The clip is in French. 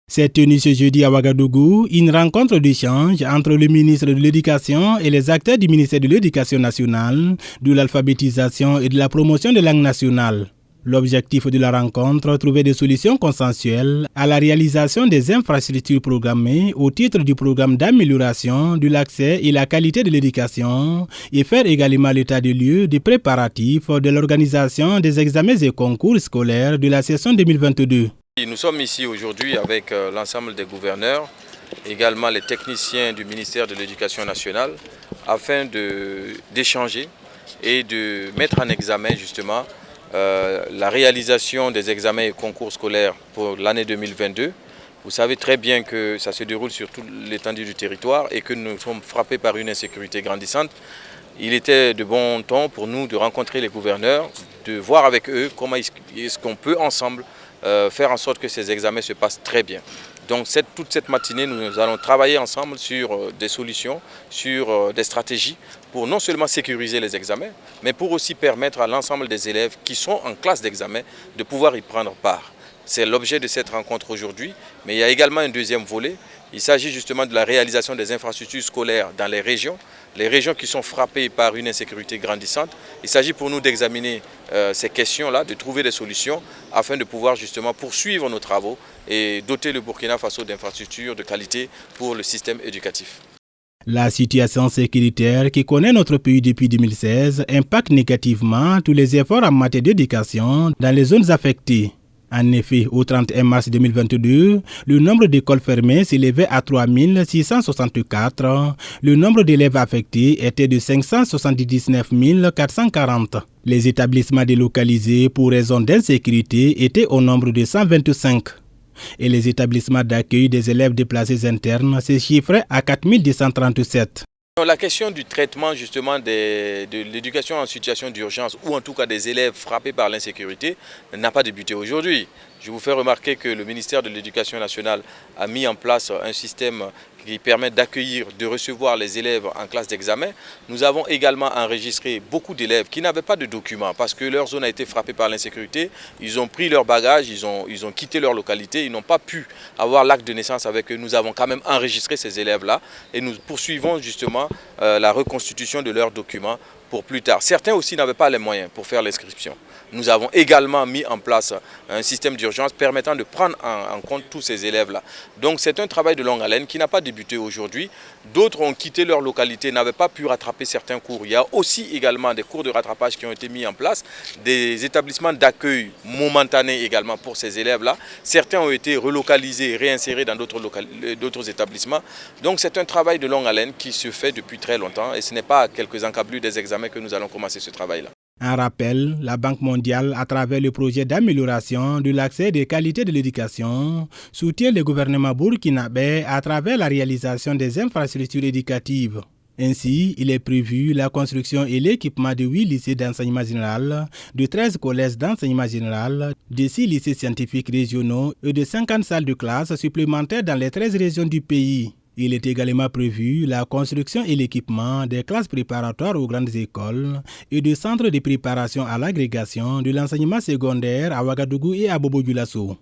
S'est tenue ce jeudi à Ouagadougou une rencontre d'échange entre le ministre de l'Éducation et les acteurs du ministère de l'Éducation nationale, de l'alphabétisation et de la promotion des langues nationales. L'objectif de la rencontre, trouver des solutions consensuelles à la réalisation des infrastructures programmées au titre du programme d'amélioration de l'accès et la qualité de l'éducation et faire également l'état des lieux des préparatifs de l'organisation des examens et concours scolaires de la session 2022. Nous sommes ici aujourd'hui avec l'ensemble des gouverneurs, également les techniciens du ministère de l'Éducation nationale, afin d'échanger et de mettre en examen justement la réalisation des examens et concours scolaires pour l'année 2022. Vous savez très bien que ça se déroule sur toute l'étendue du territoire et que nous sommes frappés par une insécurité grandissante. Il était de bon ton pour nous de rencontrer les gouverneurs, de voir avec eux comment est-ce qu'on peut ensemble faire en sorte que ces examens se passent très bien. Donc toute cette matinée, nous allons travailler ensemble sur des solutions, sur des stratégies pour non seulement sécuriser les examens, mais pour aussi permettre à l'ensemble des élèves qui sont en classe d'examen de pouvoir y prendre part. C'est l'objet de cette rencontre aujourd'hui, mais il y a également un deuxième volet. Il s'agit justement de la réalisation des infrastructures scolaires dans les régions qui sont frappées par une insécurité grandissante. Il s'agit pour nous d'examiner ces questions-là, de trouver des solutions afin de pouvoir justement poursuivre nos travaux et doter le Burkina Faso d'infrastructures de qualité pour le système éducatif. La situation sécuritaire qui connaît notre pays depuis 2016 impacte négativement tous les efforts en matière d'éducation dans les zones affectées. En effet, au 31 mars 2022, le nombre d'écoles fermées s'élevait à 3 664. Le nombre d'élèves affectés était de 579 440. Les établissements délocalisés pour raison d'insécurité étaient au nombre de 125. Et les établissements d'accueil des élèves déplacés internes se chiffraient à 4 237. La question du traitement justement de l'éducation en situation d'urgence ou en tout cas des élèves frappés par l'insécurité n'a pas débuté aujourd'hui. Je vous fais remarquer que le ministère de l'Éducation nationale a mis en place un système qui permet d'accueillir, de recevoir les élèves en classe d'examen. Nous avons également enregistré beaucoup d'élèves qui n'avaient pas de documents parce que leur zone a été frappée par l'insécurité. Ils ont pris leur bagage, ils ont quitté leur localité, ils n'ont pas pu avoir l'acte de naissance avec eux. Nous avons quand même enregistré ces élèves-là et nous poursuivons justement la reconstitution de leurs documents pour plus tard. Certains aussi n'avaient pas les moyens pour faire l'inscription. Nous avons également mis en place un système d'urgence permettant de prendre en compte tous ces élèves-là. Donc c'est un travail de longue haleine qui n'a pas débuté aujourd'hui. D'autres ont quitté leur localité, n'avaient pas pu rattraper certains cours. Il y a aussi également des cours de rattrapage qui ont été mis en place, des établissements d'accueil momentanés également pour ces élèves-là. Certains ont été relocalisés, réinsérés dans d'autres établissements. Donc c'est un travail de longue haleine qui se fait depuis très longtemps et ce n'est pas à quelques encablures des examens que nous allons commencer ce travail-là. En rappel, la Banque mondiale, à travers le projet d'amélioration de l'accès et des qualités de l'éducation, soutient le gouvernement burkinabé à travers la réalisation des infrastructures éducatives. Ainsi, il est prévu la construction et l'équipement de 8 lycées d'enseignement général, de 13 collèges d'enseignement général, de 6 lycées scientifiques régionaux et de 50 salles de classe supplémentaires dans les 13 régions du pays. Il est également prévu la construction et l'équipement des classes préparatoires aux grandes écoles et de centres de préparation à l'agrégation de l'enseignement secondaire à Ouagadougou et à Bobo-Dioulasso.